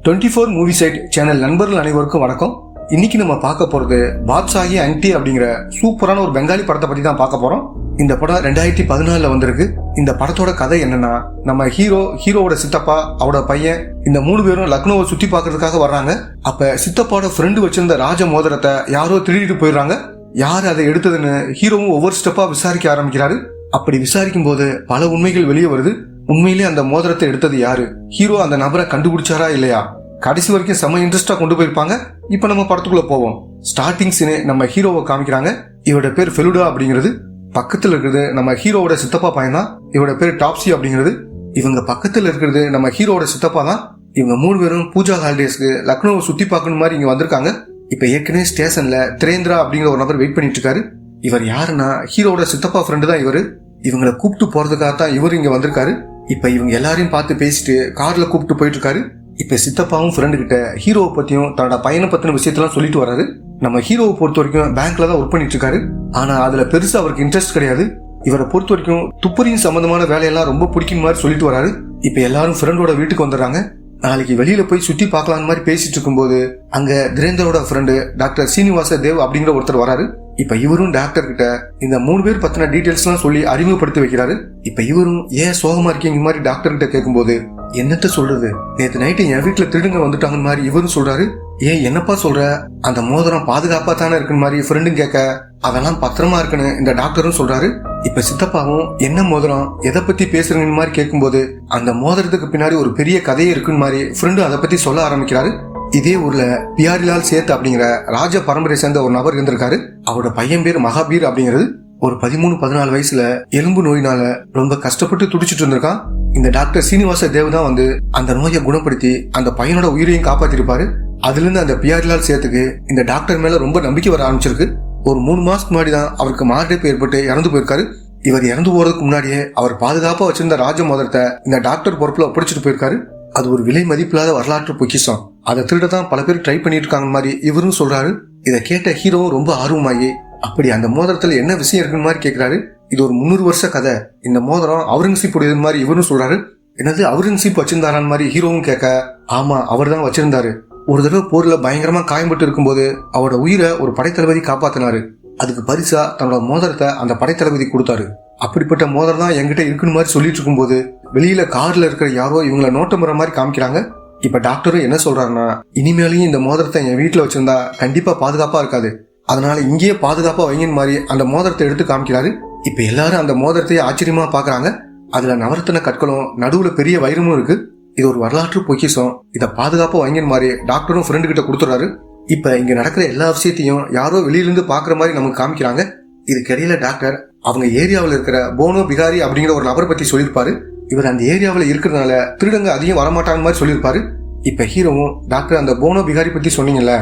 24 movie side channel நண்பர்கள் அனைவருக்கும் வணக்கம். இன்னைக்கு நம்ம பார்க்க போறது பாத்ஷாஹி அங்டி அப்படிங்கிற சூப்பரான ஒரு பெங்காலி படத்தை பத்தி தான் பார்க்க போறோம். இந்த படம் 2014 வந்திருக்கு. இந்த படத்தோட கதை என்னன்னா, நம்ம ஹீரோவோட சித்தப்பா, அவரோட பையன், இந்த 3 பேரும் லக்னோவை சுத்தி பார்க்கறதுக்காக வர்றாங்க. அப்ப சித்தப்பாவோட ஃப்ரெண்டு வச்சிருந்த ராஜ மோதிரத்தை யாரோ திருடிட்டு போயிடுறாங்க. யாரு அதை எடுத்ததுன்னு ஹீரோவும் ஒவ்வொரு ஸ்டெப்பா விசாரிக்க ஆரம்பிக்கிறாரு. அப்படி விசாரிக்கும் போது பல உண்மைகள் வெளியே வருது. உண்மையிலே அந்த மோதிரத்தை எடுத்தது யாரு, ஹீரோ அந்த நபரை கண்டுபிடிச்சாரா இல்லையா, கடைசி வரைக்கும் செம்ம இன்ட்ரெஸ்டா கொண்டு போயிருப்பாங்க. இப்ப நம்ம படத்துக்குள்ள போவோம். ஸ்டார்டிங் சீனே நம்ம ஹீரோவை காமிக்கிறாங்க. இவரோட பேர் ஃபெலுடா அப்படிங்கிறது. பக்கத்துல இருக்கிறது நம்ம ஹீரோவோட சித்தப்பா பையன் தான். இவரோட பேர் டாப்ஸி அப்படிங்கிறது. இவங்க பக்கத்துல இருக்கிறது நம்ம ஹீரோவோட சித்தப்பா தான். இவங்க 3 பேரும் பூஜா ஹாலிடேஸ்க்கு லக்னோவை சுத்தி பார்க்கணும் மாதிரி இங்க வந்திருக்காங்க. இப்ப ஏற்கனவே ஸ்டேஷன்ல திரேந்திரா அப்படிங்கிற ஒரு நபர் வெயிட் பண்ணிட்டு இருக்காரு. இவர் யாருன்னா ஹீரோவோட சித்தப்பா ஃப்ரெண்டு தான் இவரு. இவங்களை கூப்பிட்டு போறதுக்காக தான் இவரு இங்க வந்திருக்காரு. இப்ப இவங்க எல்லாரையும் பார்த்து பேசிட்டு கார்ல கூப்பிட்டு போயிட்டு இருக்காரு. இப்ப சித்தப்பாவும் ஃப்ரெண்டு கிட்ட ஹீரோவை பத்தியும் தன்னோட பையனை பத்தின விஷயத்தெல்லாம் சொல்லிட்டு வராரு. நம்ம ஹீரோவை பொறுத்த வரைக்கும் பேங்க்ல தான் ஒர்க் பண்ணிட்டு இருக்காரு. ஆனா அதுல பெருசா அவருக்கு இன்ட்ரெஸ்ட் கிடையாது. இவரை பொறுத்த வரைக்கும் துப்பறியும் சம்பந்தமான வேலையெல்லாம் ரொம்ப பிடிக்கும் மாதிரி சொல்லிட்டு வராரு. இப்ப எல்லாரும் ஃப்ரெண்டோட வீட்டுக்கு வந்துடுறாங்க. நாளைக்கு வெளியில போய் சுத்தி பார்க்கலாம் மாதிரி பேசிட்டு இருக்கும்போது அங்க திரேந்தரோட ஃப்ரெண்டு டாக்டர் சீனிவாச தேவ் அப்படிங்கிற ஒருத்தர் வராரு. இப்ப இவரும் டாக்டர் கிட்ட இந்த 3 பேர் பத்தின டீடைல்ஸ் எல்லாம் சொல்லி அறிமுகப்படுத்தி வைக்கிறாரு. இப்ப இவரும் ஏன் சோகமா இருக்கீங்க மாதிரி டாக்டர் கிட்ட கேட்கும்போது, என்னத்த சொல்றது, நேத்து நைட்டு என் வீட்டுல திருடுங்க வந்துட்டாங்க மாதிரி இவரும் சொல்றாரு. ஏன் என்னப்பா சொல்ற, அந்த மோதிரம் பாதுகாப்பா தானே இருக்குன்னு மாதிரி ஃப்ரெண்டும் கேட்க, அதெல்லாம் பத்திரமா இருக்குன்னு இந்த டாக்டரும் சொல்றாரு. இப்ப சித்தப்பாவும் என்ன மோதிரம், எதை பத்தி பேசுறீங்கன்னு மாதிரி கேட்கும்போது, அந்த மோதிரத்துக்கு பின்னாடி ஒரு பெரிய கதையே இருக்குன்னு மாதிரி ஃப்ரெண்டும் அதை பத்தி சொல்ல ஆரம்பிக்கிறாரு. இதே ஊர்ல பியாரிலால் சேத் அப்படிங்கிற ராஜ பரம்பரை சேர்ந்த ஒரு நபர் இருந்திருக்காரு. அவரோட பையன் பேர் மகாபீர் அப்படிங்கிறது. ஒரு 13-14 வயசுல எலும்பு நோயினால ரொம்ப கஷ்டப்பட்டு துடிச்சிட்டு இருந்திருக்கான். இந்த டாக்டர் சீனிவாச தேவ் தான் வந்து அந்த நோயை குணப்படுத்தி அந்த பையனோட உயிரையும் காப்பாத்திருப்பாரு. அதுல இருந்து அந்த பியாரிலால் சேத்துக்கு இந்த டாக்டர் மேல ரொம்ப நம்பிக்கை வர ஆரம்பிச்சிருக்கு. ஒரு 3 மாசத்துக்கு முன்னாடி தான் அவருக்கு மாரடைப்பு ஏற்பட்டு இறந்து போயிருக்காரு. இவர் இறந்து போறதுக்கு முன்னாடியே அவர் பாதுகாப்பா வச்சிருந்த ராஜ மோதிரத்தை இந்த டாக்டர் பொறுப்புல ஒப்படைச்சிட்டு போயிருக்காரு. அது ஒரு விலை மதிப்பில்லாத வரலாற்று பொக்கிஷம். அதை திருடதான் பல பேர் ட்ரை பண்ணிட்டு இருக்காங்க மாதிரி இவரும் சொல்றாரு. இதை கேட்ட ஹீரோவும் ரொம்ப ஆர்வமாகி, அப்படி அந்த மோதிரத்துல என்ன விஷயம் இருக்குன்னு மாதிரி கேட்கிறாரு. இது ஒரு 300 வருஷ கதை, இந்த மோதிரம் அவுரங்கசீப் உடையது மாதிரி இவரும் சொல்றாரு. என்னது அவுரங்கசீப் வச்சிருந்தாரான்னு மாதிரி ஹீரோவும் கேட்க, ஆமா அவர் தான் வச்சிருந்தாரு. ஒரு தடவை போர்ல பயங்கரமா காயம்பட்டு இருக்கும்போது அவரோட உயிரை ஒரு படைத்தளபதி காப்பாத்தினாரு. அதுக்கு பரிசா தன்னோட மோதிரத்தை அந்த படைத்தளபதி கொடுத்தாரு. அப்படிப்பட்ட மோதிரம் தான் என்கிட்ட இருக்குன்னு மாதிரி சொல்லிட்டு இருக்கும்போது வெளியில கார்ல இருக்கிற யாரோ இவங்களை நோட்டமுற மாதிரி காமிக்கிறாங்க. இப்ப டாக்டரும் என்ன சொல்றாருன்னா, இனிமேலையும் இந்த மோதிரத்தை என் வீட்டுல வச்சிருந்தா கண்டிப்பா பாதுகாப்பா இருக்காது, அதனால இங்கேயே பாதுகாப்பா வைங்கன்னு மாதிரி அந்த மோதிரத்தை எடுத்து காமிக்கிறாரு. இப்ப எல்லாரும் அந்த மோதிரத்தையே ஆச்சரியமா பாக்குறாங்க. அதுல நவரத்தின கற்களும் நடுவுல பெரிய வைரமும் இருக்கு. இது ஒரு வரலாற்று பொக்கிஷம், இதை பாதுகாப்பா வைங்கன்னு மாதிரி டாக்டரும் ஃப்ரெண்டு கிட்ட கொடுத்துறாரு. இப்ப இங்க நடக்கிற எல்லா விஷயத்தையும் யாரோ வெளியிலிருந்து பாக்குற மாதிரி நமக்கு காமிக்கிறாங்க. இதுக்கிடையில டாக்டர் அவங்க ஏரியாவில் இருக்கிற போனோ பிகாரி அப்படிங்கிற ஒரு நபரை பத்தி சொல்லியிருப்பாரு. இவர் அந்த ஏரியாவில் இருக்கிறதுனால திருடங்க அதிகம் வரமாட்டாங்க மாதிரி சொல்லியிருப்பாரு. இப்ப ஹீரோவும், டாக்டர் அந்த போனோ பிகாரி பத்தி சொன்னீங்கல்ல,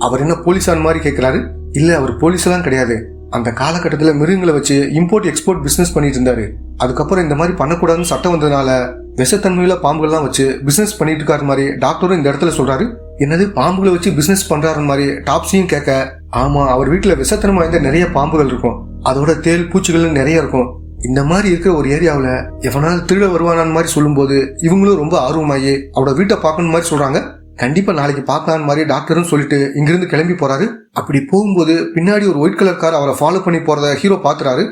அவர் என்ன போலீஸான் மாதிரி கேட்கிறாரு. இல்ல, அவர் போலீஸ் எல்லாம் கிடையாது. அந்த காலகட்டத்தில் மிருகங்களை வச்சு இம்போர்ட் எக்ஸ்போர்ட் பிசினஸ் பண்ணிட்டு இருந்தாரு. அதுக்கப்புறம் இந்த மாதிரி பண்ணக்கூடாதுன்னு சட்டம் வந்ததுனால விஷத்தன்மையில பாம்புகள்லாம் வச்சு பிசினஸ் பண்ணிட்டு இருக்காரு மாதிரி டாக்டரும் இந்த இடத்துல சொல்றாரு. என்னது பாம்புகளை வச்சு பிசினஸ் பண்றாரு மாதிரி டாப்ஸியும் கேட்க, ஆமா அவர் வீட்டுல விஷத்தன்மை வாய்ந்த நிறைய பாம்புகள் இருக்கும், அதோட தேல் பூச்சிகள் நிறைய இருக்கும். இந்த மாதிரி இருக்கிற ஒரு ஏரியாவில் எவனால் திருட வருவானான்னு மாதிரி சொல்லும் போது இவங்களும் ரொம்ப ஆர்வமாயி அவரோட வீட்டை பார்க்கணும் மாதிரி சொல்றாங்க. கண்டிப்பா நாளைக்கு பார்க்கலான்னு மாதிரி டாக்டரும் சொல்லிட்டு இங்கிருந்து கிளம்பி போறாரு. அப்படி போகும்போது பின்னாடி ஒரு ஒயிட் கலர் கார் அவரை ஃபாலோ பண்ணி போறத ஹீரோ பாத்துறாரு.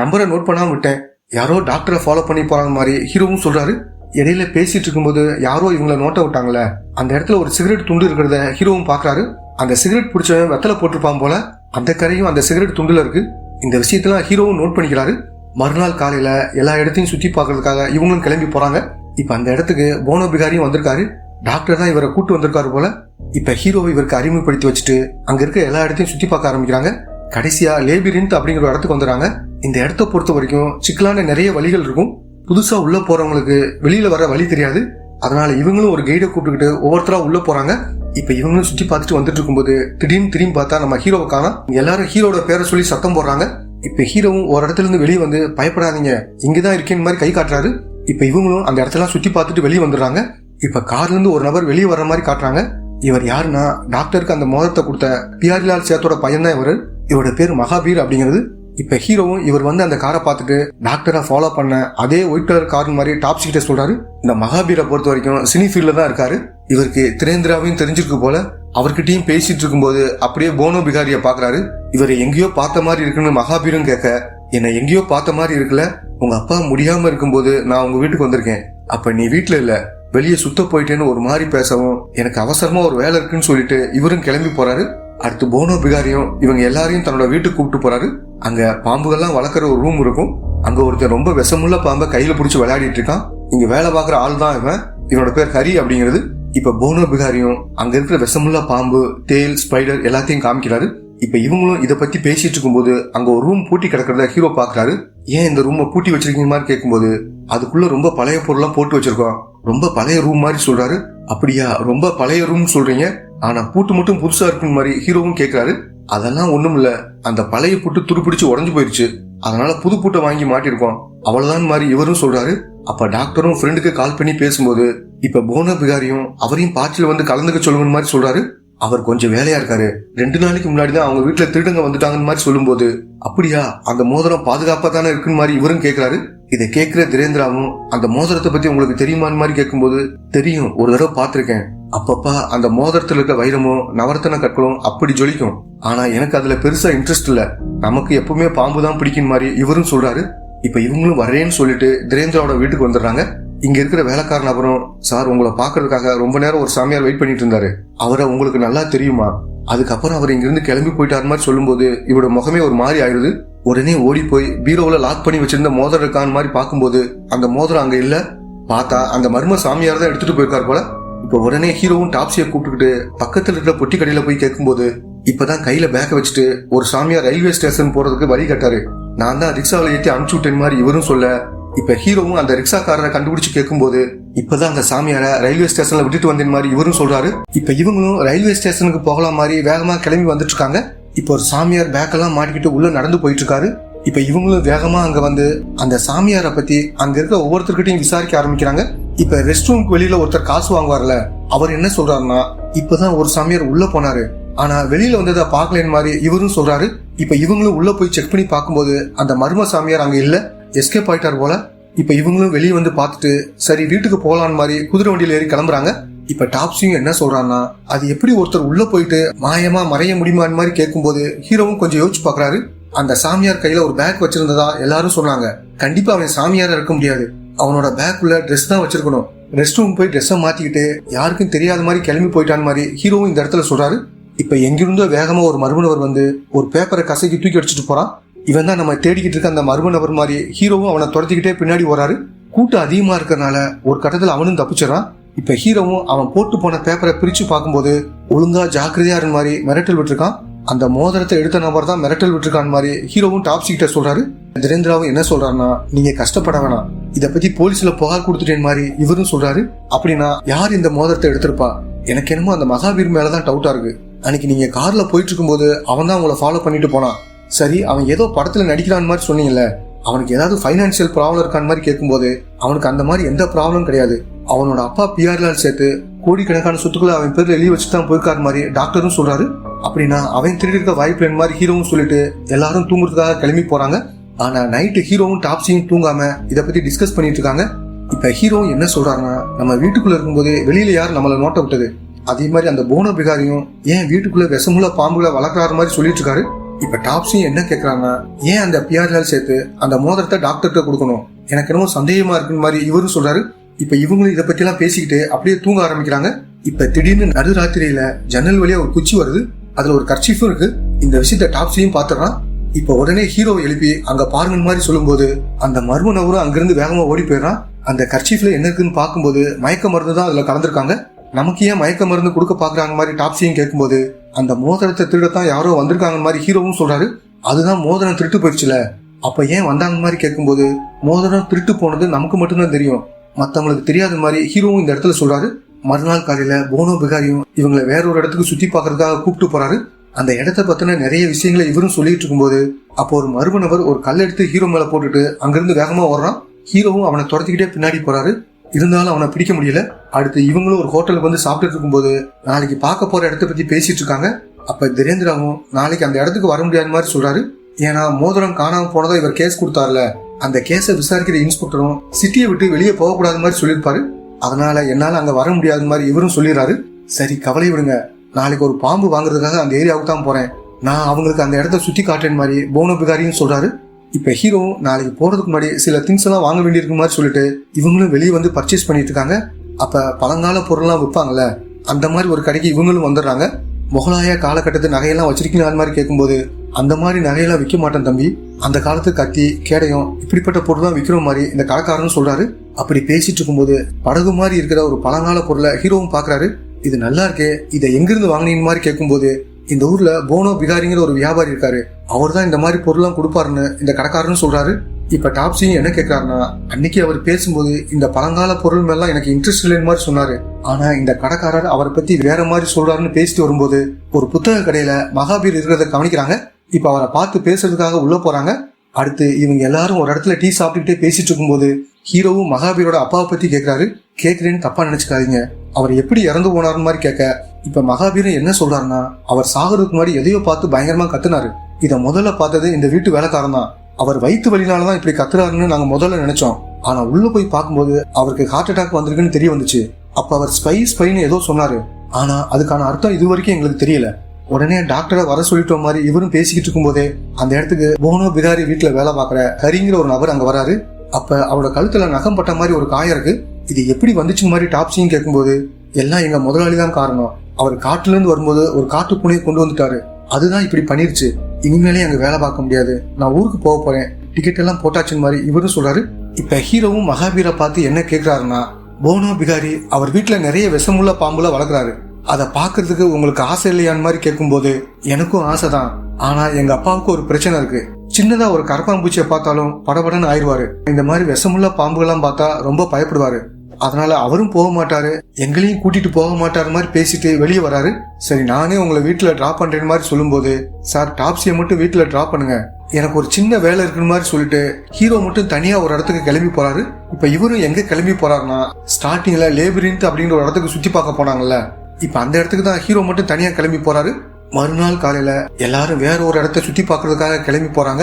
நம்பரை நோட் பண்ணாம விட்டேன், யாரோ டாக்டரை ஃபாலோ பண்ணி போறாங்க மாதிரி ஹீரோவும் சொல்றாரு. இடையில பேசிட்டு இருக்கும்போது யாரோ இவங்களை நோட்ட விட்டாங்களே, அந்த இடத்துல ஒரு சிகரெட் துண்டு இருக்கிறத ஹீரோவும் பாக்குறாரு. அந்த சிகரெட் பிடிச்சவன் வெத்தலை போட்டிருப்பான் போல, அந்த கரையும் அந்த சிகரெட் துண்டுல இருக்கு. இந்த விஷயத்தெல்லாம் ஹீரோவும் நோட் பண்ணிக்கிறாரு. மறுநாள் காலையில எல்லா இடத்தையும் சுத்தி பாக்குறதுக்காக இவங்களும் கிளம்பி போறாங்க. இப்ப அந்த இடத்துக்கு போனோ பிகாரியும் வந்திருக்காரு. டாக்டர் தான் இவரை கூட்டு வந்திருக்காரு போல. இப்ப ஹீரோவை இவருக்கு அறிமுகப்படுத்தி வச்சுட்டு அங்க இருக்க எல்லா இடத்தையும் சுத்தி பார்க்க ஆரம்பிக்கிறாங்க. கடைசியா லேபிரின்த் அப்படிங்கிற ஒரு இடத்துக்கு வந்துடுறாங்க. இந்த இடத்த பொறுத்த வரைக்கும் சிக்கலான நிறைய வழிகள் இருக்கும். புதுசா உள்ள போறவங்களுக்கு வெளியில வர வழி தெரியாது. அதனால இவங்களும் ஒரு கைடை கூப்பிட்டுக்கிட்டு ஒவ்வொருத்தரா உள்ள போறாங்க. இப்ப இவங்களும் சுத்தி பார்த்துட்டு வந்துட்டு இருக்கும்போது திடீர்னு திரும்பி பார்த்தா நம்ம ஹீரோவை காணோம். எல்லாரும் ஹீரோட பேரை சொல்லி சத்தம் போடுறாங்க. இப்ப ஹீரோவும் ஒரு இடத்துல இருந்து வெளியே வந்து, பயப்படாதீங்க இங்கதான் இருக்கேன்னு மாதிரி கை காட்டுறாரு. இப்ப இவங்களும் அந்த இடத்துல சுத்தி பார்த்துட்டு வெளியே வந்துடுறாங்க. இப்ப கார்ல இருந்து ஒரு நபர் வெளியே வர்ற மாதிரி காட்டுறாங்க. இவர் யாருன்னா டாக்டருக்கு அந்த மோதிரத்தை கொடுத்த பியாரிலால் சேத்தோட பையன் தான் இவரு. இவரோட பேர் மகாபீர் அப்படிங்கிறது. இப்ப ஹீரோவும் இவர் வந்து அந்த காரை பார்த்துட்டு டாக்டரை ஃபாலோ பண்ண அதே ஒயிட் கலர் கார் மாதிரி டாப்ஸ் கிட்ட சொல்றாரு. இந்த மகாபீரை பொறுத்த வரைக்கும் சினி ஃபீல்ட்ல தான் இருக்காரு. இவருக்கு திரேந்திராவையும் தெரிஞ்சிருக்கு போல. அவர்கிட்டயும் பேசிட்டு இருக்கும்போது அப்படியே போனோ பிகாரிய பாக்குறாரு. இவரை எங்கேயோ பார்த்த மாதிரி இருக்குன்னு மகாபீரும் கேட்க, என்னை எங்கேயோ பார்த்த மாதிரி இருக்குல்ல, உங்க அப்பா முடியாம இருக்கும்போது நான் உங்க வீட்டுக்கு வந்திருக்கேன், அப்ப நீ வீட்டுல இல்ல, வெளியே சுத்த போயிட்டேன்னு ஒரு மாதிரி பேசவும், எனக்கு அவசரமா ஒரு வேலை இருக்குன்னு சொல்லிட்டு இவரும் கிளம்பி போறாரு. அடுத்து போனோ பிகாரியும் இவங்க எல்லாரையும் தன்னோட வீட்டுக்கு கூப்பிட்டு போறாரு. அங்க பாம்புகள்லாம் வளர்க்குற ஒரு ரூம் இருக்கும். அங்க ஒருத்தர் ரொம்ப விஷமுள்ள பாம்பை கையில பிடிச்சி விளையாடிட்டு இருக்கான். இங்க வேலை பார்க்குற ஆள் தான் இவன். இவனோட பேர் ஹரி அப்படிங்கிறது. இப்ப போனோ பிகாரியும் அங்க இருக்கிற விஷமுள்ள பாம்பு, தேல், ஸ்பைடர் எல்லாத்தையும் காமிக்கிறாரு. இப்ப இவங்களும் இதை பத்தி பேசிட்டு இருக்கும்போது அங்க ஒரு ரூம் பூட்டி கிடக்கிறத ஹீரோ பாக்குறாரு. ஏன் இந்த ரூமை பூட்டி வச்சிருக்கீங்க மாதிரி கேட்கும்போது, அதுக்குள்ள ரொம்ப பழைய பொருள்லாம் போட்டு வச்சிருக்கோம், ரொம்ப பழைய ரூம் மாதிரி சொல்றாரு. அப்படியா, ரொம்ப பழைய ரூம் சொல்றீங்க, ஆனா பூட்டு மட்டும் புதுசா இருக்குன்னு மாதிரி ஹீரோவும் கேட்கிறாரு. அதெல்லாம் ஒண்ணும் இல்ல, அந்த பழைய பூட்டு துருப்பிடிச்சு உடஞ்சு போயிருச்சு, அதனால புது பூட்டை வாங்கி மாட்டிருக்கோம், அவ்வளவுதான் மாதிரி இவரும் சொல்றாரு. அப்ப டாக்டரும் ஃப்ரெண்டுக்கு கால் பண்ணி பேசும்போது இப்ப போனோ பிகாரியும் அவரையும் பாட்டில் வந்து கலந்துக்க சொல்லுங்க மாதிரி சொல்றாரு. அவர் கொஞ்சம் வேலையா இருக்காரு, 2 நாளைக்கு முன்னாடிதான் அவங்க வீட்டுல திருடங்க வந்துட்டாங்கன்னு மாதிரி சொல்லும் போது, அப்படியா, அந்த மோதிரம் பாதுகாப்பா தானே இருக்குன்னு மாதிரி இவரும் கேட்கிறாரு. இதை கேட்கிற திரேந்திராவும் அந்த மோதிரத்தை பத்தி உங்களுக்கு தெரியுமான்னு மாதிரி கேட்கும்போது, தெரியும், ஒரு தடவை பாத்திருக்கேன், அப்பப்பா அந்த மோதிரத்துல இருக்க வைரமும் நவரத்தன கற்களும் அப்படி ஜொலிக்கும், ஆனா எனக்கு அதுல பெருசா இன்ட்ரெஸ்ட் இல்ல, நமக்கு எப்பவுமே பாம்பு தான் பிடிக்கும் மாதிரி இவரும் சொல்றாரு. இப்ப இவங்களும் வரேன்னு சொல்லிட்டு திரேந்திராவோட வீட்டுக்கு வந்துடுறாங்க. இங்க இருக்கிற வேலைக்காரன் அப்புறம், சார் உங்களை பாக்குறதுக்காக ரொம்ப நேரம் ஒரு சாமியார் வெயிட் பண்ணிட்டு இருந்தாரு, அவரை உங்களுக்கு நல்லா தெரியுமா? அதுக்கப்புறம் அவர் இங்கிருந்து கிளம்பி போயிட்டாரு மாதிரி சொல்லும் போது இவரோட முகமே ஒரு மாதிரி ஆயிடுது. உடனே ஓடி போய் பீரோவுல லாக் பண்ணி வச்சிருந்த மோதிரம் இருக்கான்னு மாதிரி பாக்கும்போது அந்த மோதிரம் அங்க இல்ல. பார்த்தா அந்த மர்ம சாமியார் தான் எடுத்துட்டு போயிருக்காரு போல. இப்ப உடனே ஹீரோவும் டாப்ஸியை கூப்பிட்டுக்கிட்டு பக்கத்துல இருக்கிற பொட்டி கடையில போய் கேட்கும்போது, இப்பதான் கையில பேக்க வச்சுட்டு ஒரு சாமியார் ரயில்வே ஸ்டேஷன் போறதுக்கு வழி கட்டாரு, நான் தான் ரிக்ஷாவில ஏற்றி அனுப்பிச்சு விட்டேன் மாதிரி இவரும் சொல்ல, இப்ப ஹீரோவும் அந்த ரிக்ஷாக்காரரை கண்டுபிடிச்சு கேட்கும்போது, இப்பதான் அந்த சாமியார ரயில்வே ஸ்டேஷன்ல விட்டுட்டு வந்தேன் மாதிரி இவரும் சொல்றாரு. இப்ப இவங்களும் ரயில்வே ஸ்டேஷனுக்கு போகலாம் மாதிரி வேகமா கிளம்பி வந்துட்டு இருக்காங்க. இப்ப ஒரு சாமியார் பேக்கெல்லாம் மாட்டிக்கிட்டு உள்ள நடந்து போயிட்டு இருக்காரு. இப்ப இவங்களும் வேகமா அங்க வந்து அந்த சாமியாரை பத்தி அங்க இருக்க ஒவ்வொருத்தர்கிட்டையும் விசாரிக்க ஆரம்பிக்கிறாங்க. இப்ப ரெஸ்ட் ரூமுக்கு வெளியில ஒருத்தர் காசு வாங்குவார்ல, அவர் என்ன சொல்றாருன்னா, இப்பதான் ஒரு சாமியார் உள்ள போனாரு, ஆனா வெளியில வந்ததை பாக்கலன்னு மாதிரி இவரும் சொல்றாரு. இப்ப இவங்களும் உள்ள போய் செக் பண்ணி பார்க்கும்போது அந்த மர்ம சாமியார் அங்க இல்ல, எஸ்கேப் ஆயிட்டார் போல. இப்ப இவங்களும் வெளியே வந்து பார்த்துட்டு சரி வீட்டுக்கு போகலான்னு மாதிரி குதிரை வண்டியில ஏறி கிளம்புறாங்க. இப்ப டாப்ஸியும் என்ன சொல்றான்னா, அது எப்படி ஒருத்தர் உள்ள போயிட்டு மாயமா மறைய முடியுமான்னு மாதிரி கேட்கும்போது ஹீரோவும் கொஞ்சம் யோசிச்சு பாக்குறாரு. அந்த சாமியார் கையில ஒரு பேக் வச்சிருந்ததா எல்லாரும் சொன்னாங்க, கண்டிப்பா அவன் சாமியாரா இருக்க முடியாது, அவனோட பேக்குள்ள ட்ரெஸ் தான் வச்சிருக்கணும், ரெஸ்ட் ரூம் போய் ட்ரெஸ்ஸை மாத்திக்கிட்டு யாருக்கும் தெரியாத மாதிரி கிளம்பி போயிட்டான் மாதிரி ஹீரோவும் இந்த இடத்துல சொல்றாரு. இப்ப எங்கிருந்தோ வேகமா ஒரு மர்மநபர் வந்து ஒரு பேப்பரை கசக்கி தூக்கி அடிச்சுட்டு போறான். இவன் தான் நம்ம தேடிக்கிட்டு இருக்க அந்த மர்மநபர் மாதிரி ஹீரோவும் அவனை துரத்திக்கிட்டே பின்னாடி வராரு. கூட்டம் அதிகமா இருக்கறனால ஒரு கட்டத்துல அவனும் தப்பிச்சிடறான். இப்ப ஹீரோவும் அவன் போட்டு போன பேப்பரை பிரிச்சு பார்க்கும்போது ஒழுங்கா ஜாக்கிரதையா இருந்த மாதிரி மிரட்டல் விட்டுருக்கான். அந்த மோதிரத்தை எடுத்த நபர் தான் மிரட்டல் விட்டுருக்கான் மாதிரி ஹீரோவும் டாப்ஸி கிட்ட சொல்றாரு. திரேந்திராவும் என்ன சொல்றாருன்னா, நீங்க கஷ்டப்பட வேணாம், இத பத்தி போலீஸ்ல புகார் கொடுத்துட்டேன் மாதிரி இவரும் சொல்றாரு. அப்படின்னா யார் இந்த மோதிரத்தை எடுத்திருப்பா? எனக்கு என்னமோ அந்த மகாவீர் மேலதான் டவுட்டா இருக்கு. அன்னைக்கு நீங்க கார்ல போயிட்டு இருக்கும்போது அவன் தான் உங்களை ஃபாலோ பண்ணிட்டு போனான். சரி, அவன் ஏதோ படத்துல நடிக்கிறான் மாதிரி சொன்னீங்கல்ல, அவனுக்கு ஏதாவது பைனான்சியல் ப்ராப்ளம் இருக்கான் மாதிரி கேட்கும்போது அவனுக்கு அந்த மாதிரி எந்த ப்ராப்ளம் கிடையாது, அவனோட அப்பா பிஆர்லால் சேர்த்து கோடிக்கணக்கான சொத்துக்களை அவன் பேர்ல எழுதி வச்சுட்டு தான் போயிருக்காரு மாதிரி டாக்டரும் சொல்றாரு. அப்படின்னா அவன் திருடி இருக்க வாய்ப்பு இல்லைன்னு மாதிரி ஹீரோவும் சொல்லிட்டு எல்லாரும் தூங்குறதுக்காக கிளம்பி போறாங்க. ஆனா நைட்டு ஹீரோவும் டாப்ஸியும் தூங்காம இதை பத்தி டிஸ்கஸ் பண்ணிட்டு இருக்காங்க. இப்ப ஹீரோவும் என்ன சொல்றாருன்னா, நம்ம வீட்டுக்குள்ள இருக்கும்போது வெளியில யார் நம்மள நோட்ட விட்டது, அதே மாதிரி அந்த போனோ பிகாரியும் ஏன் வீட்டுக்குள்ள விஷமுள்ள பாம்புகளை வளர்க்கற மாதிரி சொல்லிட்டு இருக்காரு. இப்ப டாப்ஸியும் என்ன கேக்குறாங்கன்னா, ஏன் அந்த பிஆர்லால் சேர்த்து அந்த மோதிரத்தை டாக்டர்கிட்ட கொடுக்கணும், எனக்கு என்னமோ சந்தேகமா இருக்குன்னு மாதிரி இவரும் சொல்றாரு. இப்ப இவங்களும் இதை பத்தி எல்லாம் பேசிக்கிட்டு அப்படியே தூங்க ஆரம்பிக்கிறாங்க. இப்ப திடீர்னு நடுராத்திரியில ஜன்னல் வழியா ஒரு குச்சி வருது, அதுல ஒரு கர்ச்சீஃபும் இருக்கு. இந்த விஷயத்த டாப்ஸியும் பாத்துறான். இப்ப உடனே ஹீரோ எழுப்பி அங்க பாருங்க மாதிரி சொல்லும் போது அந்த மர்ம நபரும் அங்கிருந்து வேகமா ஓடி போயிடறான். அந்த கர்ச்சீஃப்ல என்ன இருக்குன்னு பாக்கும்போது மயக்க மருந்து தான் அதுல கலந்துருக்காங்க. நமக்கு ஏன் மயக்க மருந்து கொடுக்க பாக்குறாங்க மாதிரி டாப்ஸியும் கேட்கும்போது, அந்த மோதிரத்தை திருடத்தான் யாரோ வந்திருக்காங்க மாதிரி ஹீரோவும் சொல்றாரு. அதுதான் மோதிரம் திருட்டு போயிடுச்சுல, அப்ப ஏன் வந்தாங்க மாதிரி கேட்கும்போது, மோதிரம் திருட்டு போனது நமக்கு மட்டும்தான் தெரியும், மத்தவங்களுக்கு தெரியாத மாதிரி ஹீரோவும் இந்த இடத்துல சொல்றாரு. மறுநாள் காலையில போனோ பிகாரியும் இவங்களை வேற ஒரு இடத்துக்கு சுத்தி பாக்குறதுக்காக கூப்பிட்டு போறாரு. அந்த இடத்த பத்தின நிறைய விஷயங்களை இவரும் சொல்லிட்டு இருக்கும்போது அப்போ ஒரு மர்ம நபர் ஒரு கல் எடுத்து ஹீரோ மேல போட்டுட்டு அங்கிருந்து வேகமா ஓடுறான். ஹீரோவும் அவனை துரத்திக்கிட்டே பின்னாடி போறாரு. இருந்தாலும் அவனை பிடிக்க முடியல. அடுத்து இவங்களும் ஒரு ஹோட்டலுக்கு வந்து சாப்பிட்டு இருக்கும்போது நாளைக்கு பார்க்க போற இடத்த பத்தி பேசிட்டு இருக்காங்க. அப்ப திரேந்திராவும் நாளைக்கு அந்த இடத்துக்கு வர முடியாத மாதிரி சொல்றாரு. ஏன்னா மோதிரம் காணாம போனதா இவர் கேஸ் கொடுத்தாருல, அந்த கேஸை விசாரிக்கிற இன்ஸ்பெக்டரும் சிட்டியை விட்டு வெளியே போகக்கூடாத மாதிரி சொல்லியிருப்பாரு. அதனால என்னால அங்க வர முடியாத மாதிரி இவரும் சொல்லிடுறாரு. சரி கவலை விடுங்க, நாளைக்கு ஒரு பாம்பு வாங்குறதுக்காக அந்த ஏரியாவுக்கு தான் போறேன், நான் அவங்களுக்கு அந்த இடத்த சுத்தி காட்டுறேன் மாதிரி போனோ பிகாரியும் சொல்றாரு. இப்ப ஹீரோவும் நாளைக்கு போறதுக்கு முன்னாடி சில திங்ஸ் எல்லாம் வாங்க வேண்டியிருக்க மாதிரி சொல்லிட்டு இவங்களும் வெளியே வந்து பர்ச்சேஸ் பண்ணிட்டு இருக்காங்க. அப்ப பழங்கால பொருள்லாம் விற்பாங்கல்ல, அந்த மாதிரி ஒரு கடைக்கு இவங்களும் வந்துடுறாங்க. முகலாய காலகட்டத்து நகையெல்லாம் வச்சிருக்கீங்க அந்த மாதிரி கேட்கும்போது, அந்த மாதிரி நகையெல்லாம் விற்க மாட்டேன் தம்பி, அந்த காலத்து கத்தி கேடயம் இப்படிப்பட்ட பொருள் தான் விற்கிற மாதிரி இந்த கடைக்காரன்னு சொல்றாரு. அப்படி பேசிட்டு இருக்கும்போது படகு மாதிரி இருக்கிற ஒரு பழங்கால பொருளை ஹீரோவும் பாக்குறாரு. இது நல்லா இருக்கே, இதை எங்கிருந்து வாங்கினீங்க மாதிரி கேட்கும்போது, இந்த ஊர்ல போனோ பிகாரிங்கிற ஒரு வியாபாரி இருக்காரு, அவர் தான் இந்த மாதிரி பொருள்லாம் கொடுப்பாருன்னு இந்த கடைக்காரன்னு சொல்றாரு. இப்ப டாப்ஸியும் என்ன கேட்கறாருன்னா, அன்னைக்கு அவர் பேசும்போது இந்த பழங்கால பொருள் மேலாம் எனக்கு இன்ட்ரெஸ்ட் இல்லைன்னு மாதிரி சொன்னாரு, ஆனா இந்த கடைக்காரர் அவரை பத்தி வேற மாதிரி சொல்றாருன்னு பேசிட்டு வரும்போது ஒரு புத்தக கடையில மகாபீர் இருக்கிறத கவனிக்கிறாங்க. இப்ப அவரை பார்த்து பேசுறதுக்காக உள்ள போறாங்க. அடுத்து இவங்க எல்லாரும் ஒரு இடத்துல டீ சாப்பிட்டுக்கிட்டே பேசிட்டு இருக்கும்போது ஹீரோவும் மகாபீரோட அப்பாவை பத்தி கேட்கிறாரு. கேட்கிறேன்னு தப்பா நினைச்சுக்காதீங்க, அவர் எப்படி இறந்து போனாருன்னு மாதிரி கேட்க, இப்ப மகாபீரன் என்ன சொல்றாருன்னா, அவர் சாகிறதுக்கு முன்னாடி எதையோ பார்த்து பயங்கரமா கத்துனாரு, இத முதல்ல பார்த்தது இந்த வீட்டு வேலைக்காரன் தான், அவர் வயிற்று வலினாலதான் இப்படி கத்துறாருன்னு நாங்க முதல்ல நினைச்சோம், ஆனா உள்ள போய் பார்க்கும்போது அவருக்கு ஹார்ட் அட்டாக் வந்திருக்குன்னு தெரிய வந்துச்சு. அப்ப அவர் ஸ்பைன்னு ஏதோ சொன்னாரு, ஆனா அதுக்கான அர்த்தம் இது வரைக்கும் எங்களுக்கு தெரியல. உடனே டாக்டரை வர சொல்லிட்டோம் மாதிரி இவரும் பேசிக்கிட்டு இருக்கும் போதே அந்த இடத்துக்கு போனோ பிகாரி வீட்டுல வேலை பார்க்கற ஹரிங்கிற ஒரு நபர் அங்க வராரு. அப்ப அவரோட கழுத்துல நகம் பட்ட மாதிரி ஒரு காயம் இருக்கு. இது எப்படி வந்துச்சு மாதிரி டாப்ஸியும் கேட்கும்போது, எல்லாம் எங்க முதலாளி தான் காரணம், அவர் காட்டுல இருந்து வரும்போது ஒரு காட்டு பூனையை கொண்டு வந்துட்டாரு, அதுதான் இப்படி பண்ணிருச்சு, இனிமேலே அங்க வேலை பார்க்க முடியாது, நான் ஊருக்கு போக போறேன், டிக்கெட் எல்லாம் போட்டாச்சுன்னு மாதிரி இவரும் சொல்றாரு. இப்ப ஹீரோவும் மகாபீரை பார்த்து என்ன கேட்கிறாருன்னா, போனோ பிகாரி அவர் வீட்டுல நிறைய விஷமுள்ள பாம்புல வளர்க்குறாரு, அதை பாக்குறதுக்கு உங்களுக்கு ஆசை இல்லையான்னு மாதிரி கேட்கும்போது, எனக்கும் ஆசைதான், ஆனா எங்க அப்பாவுக்கு ஒரு பிரச்சனை இருக்கு, சின்னதா ஒரு கரப்பாம்பூச்சியை பார்த்தாலும் படபடன்னு ஆயிடுவாரு, இந்த மாதிரி விஷமுள்ள பாம்புகள்லாம் பார்த்தா ரொம்ப பயப்படுவாரு, அதனால அவரும் போக மாட்டாரு, எங்களையும் கூட்டிட்டு போக மாட்டாரு மாதிரி பேசிட்டு வெளியே வராரு. சரி நானே உங்களை வீட்டுல டிராப் பண்றேன் மாதிரி சொல்லும்போது, சார் டாப்ஸியை மட்டும் வீட்டுல டிராப் பண்ணுங்க, எனக்கு ஒரு சின்ன வேலை இருக்குன்னு மாதிரி சொல்லிட்டு ஹீரோ மட்டும் தனியா ஒரு இடத்துக்கு கிளம்பி போறாரு. இப்ப இவரும் எங்க கிளம்பி போறாருன்னா, ஸ்டார்டிங்ல லேபிரின்த் அப்படிங்கிற ஒரு இடத்துக்கு சுத்தி பார்க்க போனாங்கல்ல, இப்ப அந்த இடத்துக்கு தான் ஹீரோ மட்டும் தனியா கிளம்பி போறாரு. மறுநாள் காலையில எல்லாரும் வேற ஒரு இடத்த சுத்தி பாக்குறதுக்காக கிளம்பி போறாங்க.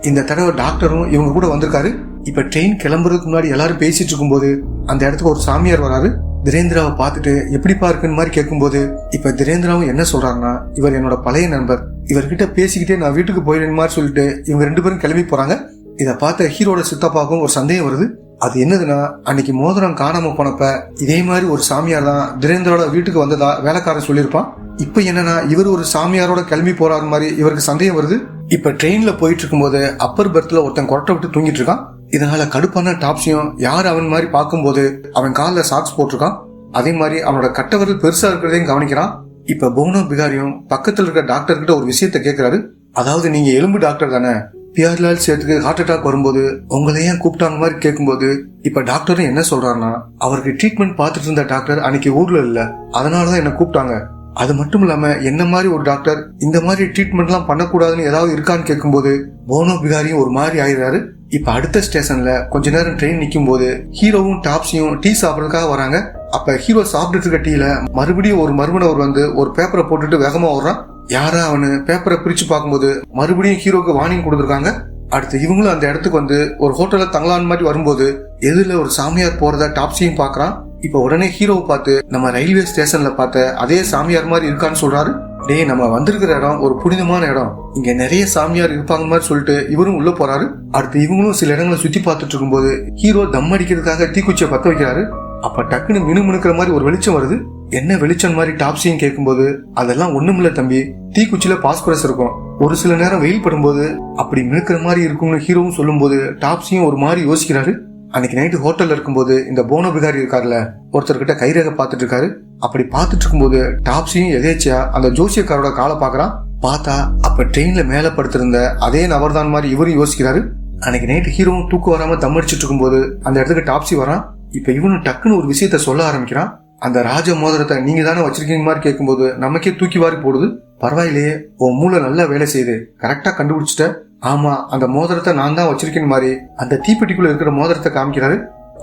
இந்த தடவை டாக்டரும் இவங்க கூட வந்திருக்காரு. இப்ப ட்ரெயின் கிளம்புறதுக்கு முன்னாடி எல்லாரும் பேசிட்டு இருக்கும்போது அந்த இடத்துக்கு ஒரு சாமியார் வராரு. திரேந்திராவை பார்த்துட்டு எப்படிப்பா இருக்குன்னு மாதிரி கேட்கும்போது, இப்ப திரேந்திராவும் என்ன சொல்றாங்கன்னா, இவர் என்னோட பழைய நண்பர், இவர்கிட்ட பேசிக்கிட்டே நான் வீட்டுக்கு போயிடுன்னு மாதிரி சொல்லிட்டு இவங்க 2 பேரும் கிளம்பி போறாங்க. இதை பார்த்த ஹீரோட சித்தப்பாக்கும் ஒரு சந்தேகம் வருது. அது என்னதுன்னா, அன்னைக்கு மோதிரம் காணாம போனப்ப இதே மாதிரி ஒரு சாமியார் தான் திரேந்திரோட வீட்டுக்கு வந்ததா வேலைக்காரன் சொல்லியிருப்பான். இப்ப என்னன்னா, இவர் ஒரு சாமியாரோட கிளம்பி போறாரு மாதிரி இவருக்கு சந்தேகம் வருது. இப்ப ட்ரெயின்ல போயிட்டு இருக்கும்போது அப்பர் பெர்த்ல ஒருத்தன் கொரட்டை விட்டு தூங்கிட்டு இருக்கான். இதனால கடுப்பான டாப்ஸியும் யார் அவன் மாதிரி பார்க்கும்போது அவன் காலில் சாக்ஸ் போட்டிருக்கான். அதே மாதிரி அவனோட கட்டவரல் பெருசா இருக்கிறதையும் கவனிக்கிறான். இப்ப போனோ பிகாரியும் பக்கத்துல இருக்க டாக்டர் கிட்ட ஒரு விஷயத்த கேட்கிறாரு. அதாவது நீங்க எலும்பு டாக்டர் தானே, பியார்லால் சேத்துக்கு ஹார்ட் அட்டாக் வரும்போது உங்களை ஏன் கூப்பிட்டாங்க மாதிரி கேட்கும்போது, இப்ப டாக்டரும் என்ன சொல்றாருன்னா, அவருக்கு ட்ரீட்மெண்ட் பார்த்துட்டு இருந்த டாக்டர் அன்னைக்கு ஊர்ல இல்ல, அதனாலதான் என்ன கூப்பிட்டாங்க. அது மட்டும் இல்லாம என்ன மாதிரி ஒரு டாக்டர் இந்த மாதிரி ட்ரீட்மெண்ட் எல்லாம் பண்ணக்கூடாதுன்னு ஏதாவது இருக்கான்னு கேட்கும்போது போனோ பிகாரியும் ஒரு மாதிரி ஆயிடுறாரு. இப்ப அடுத்த ஸ்டேஷன்ல கொஞ்ச நேரம் ட்ரெயின் நிக்கும் போது ஹீரோவும் டாப்ஸியும் டீ சாப்பிடறதுக்காக வராங்க. அப்ப ஹீரோ சாப்பிட்டு இருக்க டீல மறுபடியும் ஒரு மர்மனவர் வந்து ஒரு பேப்பரை போட்டுட்டு வேகமா வர்றான். யாரா அவனு பேப்பரை பிரிச்சு பார்க்கும்போது மறுபடியும் ஹீரோக்கு வார்னிங் கொடுத்துருக்காங்க. அடுத்து இவங்களும் அந்த இடத்துக்கு வந்து ஒரு ஹோட்டல்ல தங்கலான்னு மாதிரி வரும்போது எதிரில ஒரு சாமியார் போறத டாப்ஸியும் பாக்குறான். இப்ப உடனே ஹீரோவை பார்த்து, நம்ம ரயில்வே ஸ்டேஷன்ல பார்த்த அதே சாமியார் மாதிரி இருக்கான்னு சொல்றாரு. டேய், நம்ம வந்திருக்கிற இடம் ஒரு புனிதமான இடம், இங்க நிறைய சாமியார் இருப்பாங்க மாதிரி சொல்லிட்டு இவரும் உள்ள போறாரு. அடுத்து இவங்களும் சில இடங்களை சுத்தி பார்த்துட்டு இருக்கும்போது ஹீரோ தம் அடிக்கிறதுக்காக தீக்குச்சியை பத்த வைக்கிறாரு. அப்ப டக்குன்னு மினுமினுக்கிற மாதிரி ஒரு வெளிச்சம் வருது. என்ன வெளிச்சம் மாதிரி டாப்ஸியும் கேட்கும்போது, அதெல்லாம் ஒண்ணுமில்ல தம்பி, தீக்குச்சியில பாஸ்பரஸ் இருக்கும், ஒரு சில நேரம் வெயில் படும்போது அப்படி மினுக்கிற மாதிரி இருக்கும்னு ஹீரோவும் சொல்லும் போது டாப்ஸியும் ஒரு மாதிரி யோசிக்கிறாரு. அன்னைக்கு நைட்டு ஹோட்டல்ல இருக்கும்போது இந்த போனோ பிகாரி இருக்காருல்ல, ஒருத்தர்கிட்ட கைரேகை பார்த்துட்டு இருக்காரு. அப்படி பார்த்துட்டு இருக்கும்போது டாப்ஸியும் எதேச்சியா அந்த ஜோசியக்காரோட காலை பாக்குறான். பார்த்தா அப்ப ட்ரெயின்ல மேல படுத்திருந்த அதே நபர் தான் மாதிரி இவரும் யோசிக்கிறாரு. அன்னைக்கு நைட்டு ஹீரோவும் தூக்கம் வராம தம் அடிச்சிட்டு இருக்கும்போது அந்த இடத்துக்கு டாப்ஸி வரான். இப்ப இவனும் டக்குன்னு ஒரு விஷயத்த சொல்ல ஆரம்பிக்கிறான். அந்த ராஜ மோதிரத்தை நீங்க தானே வச்சிருக்கீங்க மாதிரி கேட்கும்போது நமக்கே தூக்கி வாரி போடுது. பரவாயில்லையே, உன் மூளை நல்லா வேலை செய்யுது, கரெக்டா கண்டுபிடிச்சிட்ட. ஆமா, அந்த மோதிரத்தை நான் தான் வச்சிருக்கேன் மாதிரி அந்த தீப்பெட்டிக்குள்ள இருக்கிற மோதிரத்தை காமிக்கிறாரு.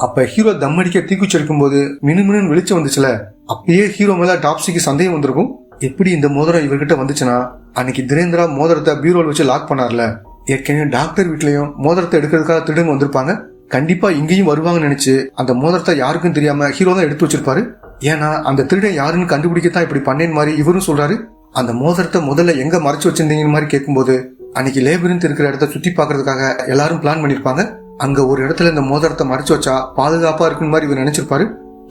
அப்ப ஹீரோ தம் அடிக்க தீக்குச்சி எடுக்கும் போது மினுமினு வெளிச்சம் வந்துச்சுல, அப்பயே ஹீரோ மேல டாப்ஸிக்கு சந்தேகம் வந்திருக்கும். எப்படி இந்த மோதிரம் இவர்கிட்ட வந்துச்சுன்னா, அன்னைக்கு திரேந்திரா மோதிரத்தை பீரோல் வச்சு லாக் பண்ணார்ல, ஏற்கனவே டாக்டர் வீட்லயும் மோதிரத்தை எடுக்கிறதுக்காக திருடுங்க வந்திருப்பாங்க. கண்டிப்பா இங்கேயும் வருவாங்கன்னு நினைச்சு அந்த மோதிரத்தை யாருக்கும் தெரியாம ஹீரோ தான் எடுத்து வச்சிருப்பாரு. ஏன்னா அந்த திருடன் யாருன்னு கண்டுபிடிக்கத்தான் இப்படி பண்ணேன்னு மாதிரி இவரும் சொல்றாரு. அந்த மோதிரத்தை முதல்ல எங்க மறைச்சு வச்சிருந்தீங்கன்னு மாதிரி கேட்கும்போது, அன்னைக்கு லேபிரின்த் இருக்கிற இடத்த சுத்தி பாக்குறதுக்காக எல்லாரும் பிளான் பண்ணிருப்பாங்க. அங்க ஒரு இடத்துல இந்த மோதிரத்தை மறைச்சு வச்சா பாதுகாப்பா இருக்குன்னு மாதிரி இவர் நினைச்சிருப்பாரு.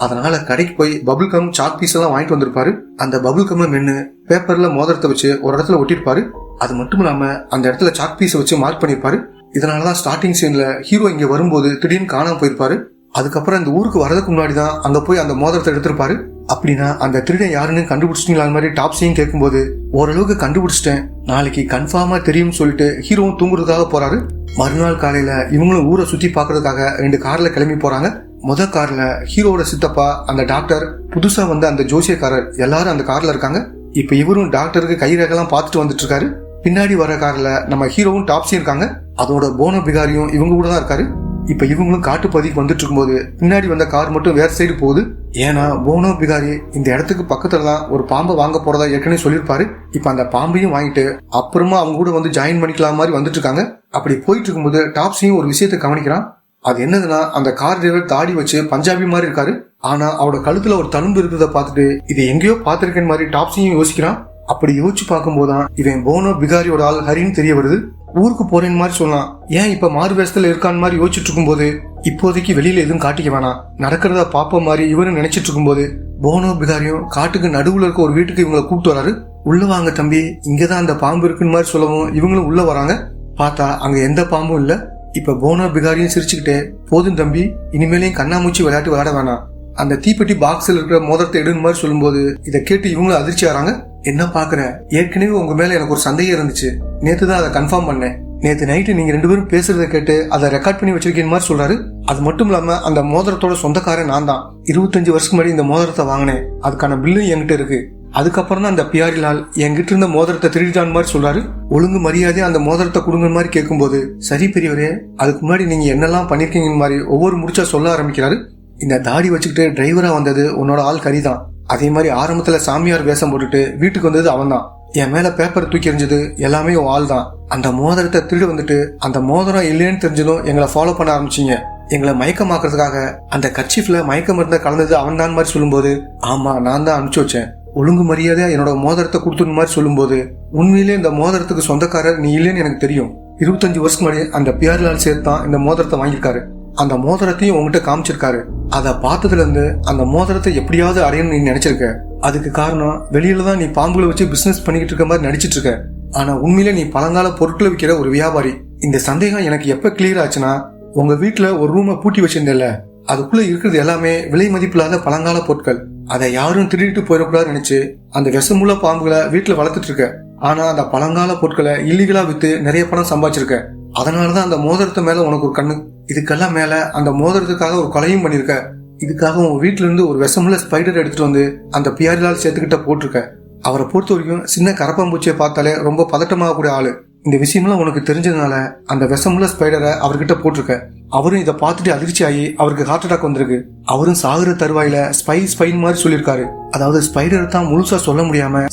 அதனால கடைக்கு போய் பபுள் கம் சாக் பீஸ் எல்லாம் வாங்கிட்டு வந்திருப்பாரு. அந்த பபுள் கம் மென்னு பேப்பர்ல மோதிரத்தை வச்சு ஒரு இடத்துல ஒட்டிருப்பாரு. அது மட்டும் இல்லாம அந்த இடத்துல சாக் பீஸை வச்சு மார்க் பண்ணிருப்பாரு. இதனாலதான் ஸ்டார்டிங் சீன்ல ஹீரோ இங்க வரும்போது திடீர்னு காணாம போயிருப்பாரு. அதுக்கப்புறம் இந்த ஊருக்கு வரதுக்கு முன்னாடிதான் அங்க போய் அந்த மோதிரத்தை எடுத்திருப்பாரு. அப்படின்னா அந்த திருடன் யாருன்னு கண்டுபிடிச்சிட்டீங்களா மாதிரி டாப்ஸையும் கேட்கும்போது, ஓரளவுக்கு கண்டுபிடிச்சிட்டேன், நாளைக்கு கன்ஃபார்மா தெரியும்னு சொல்லிட்டு ஹீரோவும் தூங்குறதுக்காக போறாரு. மறுநாள் காலையில இவங்களும் ஊரை சுத்தி பாக்குறதுக்காக 2 கார்ல கிளம்பி போறாங்க. முத கார்ல ஹீரோட சித்தப்பா, அந்த டாக்டர், புதுசா வந்த அந்த ஜோசியக்காரர் எல்லாரும் அந்த கார்ல இருக்காங்க. இப்ப இவரும் டாக்டருக்கு கை ரேகெல்லாம் பார்த்துட்டு வந்துட்டு இருக்காரு. பின்னாடி வர கார்ல நம்ம ஹீரோவும் டாப்ஸியும் இருக்காங்க. அதோட போனோ பிகாரியும் இவங்க கூட தான் இருக்காரு. இப்ப இவங்களும் காட்டு பகுதிக்கு வந்துட்டு இருக்கும்போது பின்னாடி வந்த கார் மட்டும் வேற சைடு போகுது. ஏன்னா போனோ பிகாரி இந்த இடத்துக்கு பக்கத்துல தான் ஒரு பாம்பை வாங்க போறதா ஏற்கனவே சொல்லியிருப்பாரு. இப்ப அந்த பாம்பையும் வாங்கிட்டு அப்புறமா அவங்க கூட வந்து ஜாயின் பண்ணிக்கலாம் மாதிரி வந்துட்டு இருக்காங்க. அப்படி போயிட்டு இருக்கும்போது டாப்ஸியும் ஒரு விஷயத்தை கவனிக்கிறான். அது என்னதுன்னா, அந்த கார் டிரைவர் தாடி வச்சு பஞ்சாபி மாதிரி இருக்காரு. ஆனா அவரோட கழுத்துல ஒரு தழும்பு இருக்கிறத பார்த்துட்டு இதை எங்கேயோ பார்த்திருக்கேன் மாதிரி டாப்ஸியும் யோசிக்கிறான். அப்படி யோசிச்சு பார்க்கும்போதுதான் இவன் போனோ பிகாரியோட ஆள் ஹரின்னு தெரிய வருது. ஊருக்கு போறேன்னு மாதிரி சொல்லலாம், ஏன் இப்ப மாறு வேஷத்துல இருக்கான்னு மாதிரி யோசிச்சுட்டு இருக்கும்போது, இப்போதைக்கு வெளியில எதுவும் காட்டிக்க வேணாம், நடக்கிறத பாப்ப மாதிரி இவரு நினைச்சிட்டு இருக்கும்போது போனோ பிகாரியும் காட்டுக்கு நடுவுல இருக்க ஒரு வீட்டுக்கு இவங்களை கூப்பிட்டு வராரு. உள்ள வாங்க தம்பி, இங்கதான் அந்த பாம்பு இருக்குன்னு மாதிரி சொல்லவும் இவங்களும் உள்ள வராங்க. பார்த்தா அங்க எந்த பாம்பும் இல்ல. இப்ப போனோ பிகாரியும் சிரிச்சுக்கிட்டே, போதும் தம்பி, இனிமேலையும் கண்ணாமூச்சி விளையாட்டு விளையாட வேணாம், அந்த தீப்பெட்டி பாக்ஸ்ல இருக்கிற மோதிரத்தை எடுன்னு மாதிரி சொல்லும்போது இதை கேட்டு இவங்களும் அதிர்ச்சி ஆறாங்க. என்ன பாக்குற, ஏற்கனவே உங்க மேல எனக்கு ஒரு சந்தேகம் இருந்துச்சு, நேத்து தான் அதை கன்ஃபார்ம் பண்ணேன். நேத்து நைட்டு நீங்க 2 பேரும் பேசுறதை கேட்டு அதை ரெக்கார்ட் பண்ணி வச்சிருக்கேன் மாதிரி சொல்றாரு. அது மட்டும் இல்லாம அந்த மோதிரத்தோட சொந்தக்காரன் நான் தான். 25 வருஷத்துக்கு முன்னாடி இந்த மோதிரத்தை வாங்கினேன், அதுக்கான பில்லும் என்கிட்ட இருக்கு. அதுக்கப்புறம் தான் அந்த பியாரிலால் என்கிட்ட இருந்த மோதிரத்தை திருடிட்டான் மாதிரி சொல்றாரு. ஒழுங்கு மரியாதையா அந்த மோதிரத்தை கொடுங்க மாதிரி கேட்கும்போது, சரி பெரியவரே, அதுக்கு முன்னாடி நீங்க என்னெல்லாம் பண்ணிருக்கீங்க மாதிரி ஒவ்வொரு முடிச்சா சொல்ல ஆரம்பிக்கிறாரு. இந்த தாடி வச்சுக்கிட்டு டிரைவரா வந்தது உன்னோட ஆள் கரிதான். அதே மாதிரி ஆரம்பத்துல சாமியார் வேஷம் போட்டுட்டு வீட்டுக்கு வந்தது அவன் தான். என் மேல பேப்பர் தூக்கி எறிஞ்சது எல்லாமே உன் ஆள் தான். அந்த மோதிரத்தை திருடு வந்துட்டு அந்த மோதிரம் இல்லைன்னு தெரிஞ்சதும் எங்களை ஃபாலோ பண்ண ஆரம்பிச்சீங்க. எங்களை மயக்கமாக்குறதுக்காக அந்த கர்ச்சீஃப்ல மயக்க மருந்த கலந்தது அவன் தான் மாதிரி சொல்லும்போது, ஆமா நான் தான் அனுப்பிச்சு வச்சேன். ஒழுங்கு மரியாதையா என்னோட மோதிரத்தை கொடுத்துன்னு மாதிரி சொல்லும்போது, உண்மையிலே இந்த மோதிரத்துக்கு சொந்தக்காரர் நீ இல்லைன்னு எனக்கு தெரியும். 25 வருஷத்துக்கு முன்னாடி அந்த பியாரிலால் சேர்த்து தான் இந்த மோதிரத்தை வாங்கியிருக்காரு. அந்த மோதிரத்தையும் உங்ககிட்ட காமிச்சிருக்காரு. அதை பார்த்ததுல இருந்து அந்த மோதிரத்தை எப்படியாவது அடையணும்னு நீ நினைச்சிருக்க. அதுக்கு காரணம், வெளியில தான் நீ பாம்புகளை வச்சு பிசினஸ் பண்ணிக்கிட்டு இருக்க மாதிரி நடிச்சிட்டு இருக்க. ஆனா உண்மையிலே நீ பழங்கால பொருட்களை விற்கிற ஒரு வியாபாரி. இந்த சந்தேகம் எனக்கு எப்ப கிளியர் ஆச்சுன்னா, உங்க வீட்டுல ஒரு ரூமை பூட்டி வச்சிருந்தேன்ல, அதுக்குள்ள இருக்கிறது எல்லாமே விலை மதிப்பில்லாத பழங்கால பொருட்கள். அதை யாரும் திருடிட்டு போயிடக்கூடாதுன்னு நினைச்சு அந்த விஷமுள்ள பாம்புகளை வீட்டுல வளர்த்துட்டு இருக்க. ஆனா அந்த பழங்கால பொருட்களை இல்லீகலா வித்து நிறைய பணம் சம்பாதிச்சிருக்க. அதனாலதான் அந்த மோதிரத்து மேல உனக்கு ஒரு கண்ணு. இதுக்கெல்லாம் மேல அந்த மோதிரத்துக்காக ஒரு கொலையும் பண்ணிருக்க. இதுக்காக உங்க வீட்டுல இருந்து ஒரு விஷமுள்ள ஸ்பைடர் எடுத்துட்டு வந்து அந்த பியாரிலால் சேர்த்துக்கிட்ட போட்டிருக்க. அவரை பொறுத்த வரைக்கும் சின்ன கரப்பாம்பூச்சியை பார்த்தாலே ரொம்ப பதட்டமாக கூடிய ஆளு. இந்த விஷயம்லாம் உனக்கு தெரிஞ்சதுனால அந்த விஷமுள்ள ஸ்பைடரை அவர்கிட்ட போட்டிருக்க. அவரும் இதை பார்த்துட்டு அதிர்ச்சி ஆகி அவருக்கு ஹார்ட் அட்டாக் வந்திருக்கு. அவரும் சாகுற தருவாயில ஸ்பைன் மாதிரி சொல்லியிருக்காரு. அதாவது ஸ்பைடர் தான் முழுசா சொல்ல முடியாம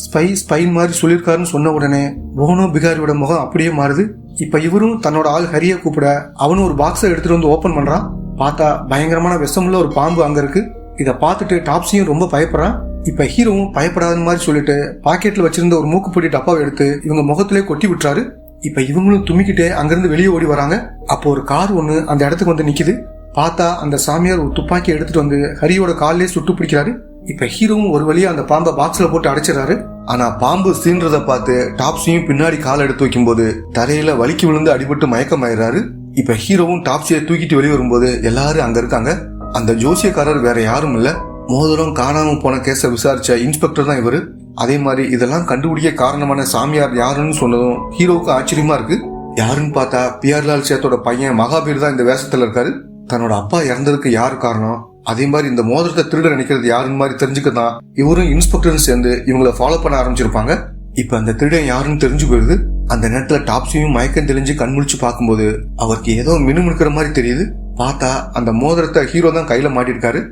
ஸ்பைன் மாதிரி சொல்லியிருக்காருன்னு சொன்ன உடனே போனோ பிகாரியோட முகம் அப்படியே மாறுது. இப்ப இவரும் தன்னோட ஆள் ஹரிய கூப்பிட அவனும் ஒரு பாக்ஸை எடுத்துட்டு வந்து ஓபன் பண்றான். பார்த்தா பயங்கரமான விஷமுள்ள ஒரு பாம்பு அங்க இருக்கு. இதை பார்த்துட்டு டாப்ஸியும் ரொம்ப பயப்படுறான். இப்ப ஹீரோவும் பயப்படாத மாதிரி சொல்லிட்டு பாக்கெட்ல வச்சிருந்த ஒரு மூக்குப்பொடி டப்பாவை எடுத்து இவங்க முகத்திலே கொட்டி விட்டுறாரு. இப்ப இவங்களும் தும்மிக்கிட்டே அங்கிருந்து வெளியே ஓடி வராங்க. அப்போ ஒரு கார் ஒண்ணு அந்த இடத்துக்கு வந்து நிக்குது. பார்த்தா அந்த சாமியார் ஒரு துப்பாக்கி எடுத்துட்டு வந்து ஹரியோட காலிலே சுட்டு பிடிக்கிறாரு. இப்ப ஹீரோவும் ஒரு வழியா அந்த பாம்பை பாக்ஸ்ல போட்டு அடைச்சிடறாரு. ஆனா பாம்பு சீன்றத பார்த்து டாப்ஸியும் பின்னாடி கால் எடுத்து வைக்கும் போது தரையில வலிக்கு விழுந்து அடிபட்டு மயக்கமாயிடுறாரு. இப்ப ஹீரோவும் டாப்ஸியை தூக்கிட்டு வெளியே வரும்போது எல்லாரும் அங்க இருக்காங்க. அந்த ஜோசியக்காரர் வேற யாரும் இல்ல, மோதிரம் காணாம போன கேஸ விசாரிச்ச இன்ஸ்பெக்டர் தான் இவரு. அதே மாதிரி இதெல்லாம் கண்டுபிடிக்க காரணமான சாமியார் யாருன்னு சொன்னதும் ஹீரோவுக்கு ஆச்சரியமா இருக்கு. யாருன்னு பார்த்தா பியாரிலால் சேத்தோட பையன் மகாபீர் தான் இந்த வேஷத்துல இருக்காரு. தன்னோட அப்பா இறந்ததுக்கு யாரு காரணம், அதே மாதிரி இந்த மோதிரத்தை திருட நினைக்கிறது யாருன்னு மாதிரி தெரிஞ்சுக்கதான் இவரும் இன்ஸ்பெக்டரும் சேர்ந்து இவங்களை ஃபாலோ பண்ண ஆரம்பிச்சிருப்பாங்க. இப்ப அந்த திருடன் யாருன்னு தெரிஞ்சு போயிருது. அந்த நேரத்துல டாப்ஸியும் மயக்கம் தெளிஞ்சு கண்முழிச்சு பார்க்கும்போது அவருக்கு ஏதோ மினுமினுக்கிற மாதிரி தெரியுது. பார்த்தா அந்த மோதிரத்தை ஹீரோ தான் கையில மாட்டிருக்காரு.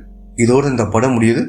இதோட இந்த படம் முடியுது.